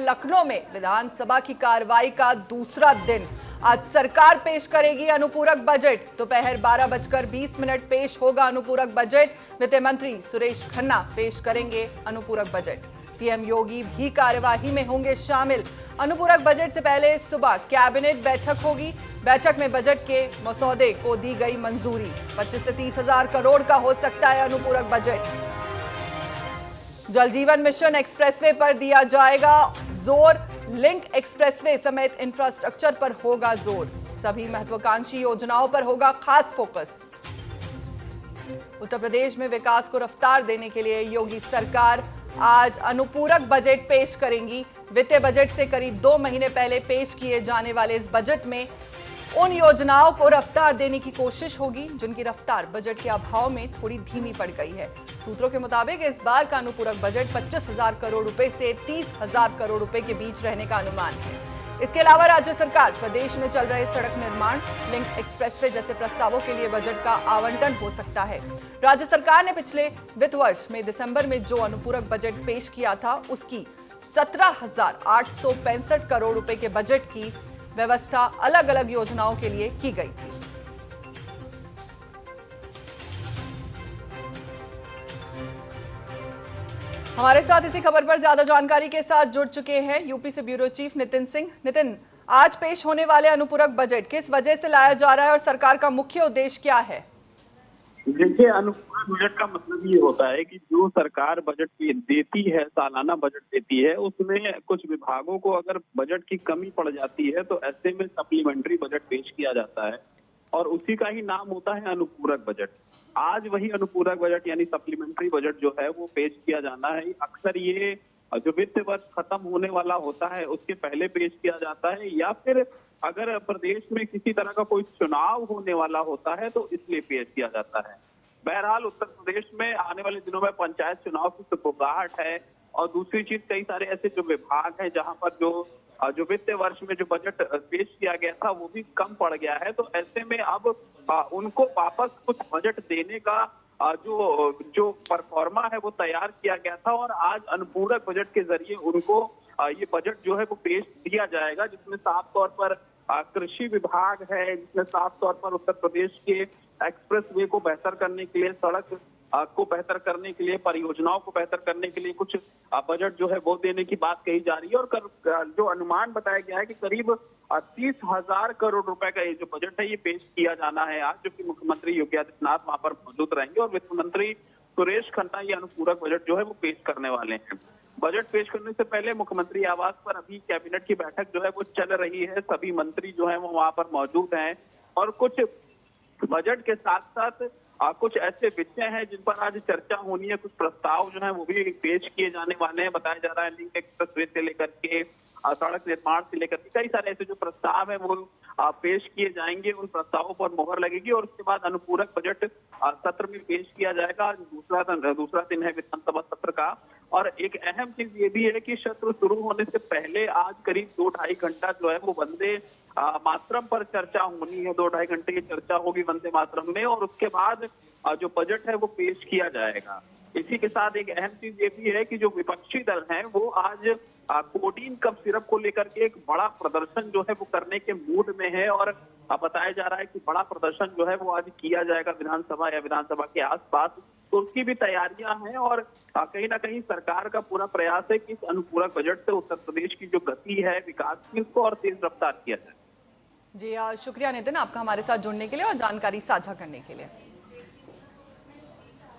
लखनऊ में विधानसभा की कार्रवाई का दूसरा दिन। आज सरकार पेश करेगी अनुपूरक बजट। दोपहर 12:20 पेश होगा अनुपूरक बजट। वित्त मंत्री सुरेश खन्ना पेश करेंगे अनुपूरक बजट। सीएम योगी भी कार्यवाही में होंगे शामिल। अनुपूरक बजट से पहले सुबह कैबिनेट बैठक होगी। बैठक में बजट के मसौदे को दी गई मंजूरी। 25 से 30 हजार करोड़ का हो सकता है अनुपूरक बजट। जल जीवन मिशन एक्सप्रेसवे पर दिया जाएगा जोर। लिंक एक्सप्रेसवे समेत इंफ्रास्ट्रक्चर पर होगा जोर। सभी महत्वाकांक्षी योजनाओं पर होगा खास फोकस। उत्तर प्रदेश में विकास को रफ्तार देने के लिए योगी सरकार आज अनुपूरक बजट पेश करेंगी। वित्तीय बजट से करीब 2 महीने पहले पेश किए जाने वाले इस बजट में उन योजनाओं को रफ्तार देने की कोशिश होगी जिनकी रफ्तार बजट के अभाव में थोड़ी धीमी पड़ गई है। सूत्रों के मुताबिक इस बार का अनुपूरक बजट 25,000 करोड़ रुपए से 30,000 करोड़ रुपए के बीच रहने का अनुमान है। इसके अलावा राज्य सरकार प्रदेश में चल रहे सड़क निर्माण, लिंक एक्सप्रेसवे जैसे प्रस्तावों के लिए बजट का आवंटन हो सकता है। राज्य सरकार ने पिछले वित्त वर्ष में दिसंबर में जो अनुपूरक बजट पेश किया था उसकी 17,865 करोड़ रुपए के बजट की व्यवस्था अलग अलग योजनाओं के लिए की गई थी। हमारे साथ इसी खबर पर ज्यादा जानकारी के साथ जुड़ चुके हैं यूपी से ब्यूरो चीफ नितिन सिंह। नितिन, आज पेश होने वाले अनुपूरक बजट किस वजह से लाया जा रहा है और सरकार का मुख्य उद्देश्य क्या है? देखिए, अनुपूरक बजट का मतलब ये होता है कि जो सरकार बजट देती है, सालाना बजट देती है, उसमें कुछ विभागों को अगर बजट की कमी पड़ जाती है तो ऐसे में सप्लीमेंट्री बजट पेश किया जाता है और उसी का ही नाम होता है अनुपूरक बजट। आज वही अनुपूरक बजट यानी सप्लीमेंट्री बजट जो है वो पेश किया जाना है। अक्सर ये जो वित्त वर्ष खत्म होने वाला होता है उसके पहले पेश किया जाता है या फिर अगर प्रदेश में किसी तरह का कोई चुनाव होने वाला होता है तो इसलिए पेश किया जाता है। बहरहाल उत्तर प्रदेश में आने वाले दिनों में पंचायत चुनाव की सुगबुगाहट है और दूसरी चीज कई सारे ऐसे जो विभाग हैं जहां पर जो वित्तीय वर्ष में जो बजट पेश किया गया था वो भी कम पड़ गया है। तो ऐसे में अब उनको वापस कुछ बजट देने का जो परफॉर्मा है वो तैयार किया गया था और आज अनुपूरक बजट के जरिए उनको ये बजट जो है वो पेश दिया जाएगा, जिसमें साफ तौर पर कृषि विभाग है, जिसमें साफ तौर पर उत्तर प्रदेश के एक्सप्रेसवे को बेहतर करने के लिए, सड़क को बेहतर करने के लिए, परियोजनाओं को बेहतर करने के लिए कुछ बजट जो है वो देने की बात कही जा रही है। और जो अनुमान बताया गया है कि करीब 30,000 करोड़ रुपए का ये जो बजट है ये पेश किया जाना है आज, जो कि मुख्यमंत्री योगी आदित्यनाथ वहां पर मौजूद रहेंगे और वित्त मंत्री सुरेश खन्ना ये अनुपूरक बजट जो है वो पेश करने वाले हैं। बजट पेश करने से पहले मुख्यमंत्री आवास पर अभी कैबिनेट की बैठक जो है वो चल रही है। सभी मंत्री जो है वो वहां पर मौजूद हैं और कुछ बजट के साथ साथ कुछ ऐसे विषय हैं जिन पर आज चर्चा होनी है। कुछ प्रस्ताव जो है वो भी पेश किए जाने वाले हैं। बताया जा रहा है लिंक एक्सप्रेसवे से लेकर के सड़क निर्माण से लेकर के कई सारे ऐसे जो प्रस्ताव है वो पेश किए जाएंगे। उन प्रस्तावों पर मोहर लगेगी और उसके बाद अनुपूरक बजट सत्र में पेश किया जाएगा। दूसरा दिन है विधानसभा सत्र का। और एक अहम चीज ये भी है कि सत्र शुरू होने से पहले आज करीब 2-2.5 घंटा जो है वो वंदे मातरम पर चर्चा होनी है। 2-2.5 घंटे की चर्चा होगी वंदे मातरम में और उसके बाद जो बजट है वो पेश किया जाएगा। इसी के साथ एक अहम चीज ये भी है कि जो विपक्षी दल हैं वो आज कोडीन कफ सिरप को लेकर के एक बड़ा प्रदर्शन जो है वो करने के मूड में है और बताया जा रहा है कि बड़ा प्रदर्शन जो है वो आज किया जाएगा विधानसभा या विधानसभा के आसपास। तो उसकी भी तैयारियां हैं और कहीं ना कहीं सरकार का पूरा प्रयास है कि इस अनुपूरक बजट से उत्तर प्रदेश की जो गति है विकास की उसको और तेज रफ्तार किया जाए। जी शुक्रिया नितिन, आपका हमारे साथ जुड़ने के लिए और जानकारी साझा करने के लिए।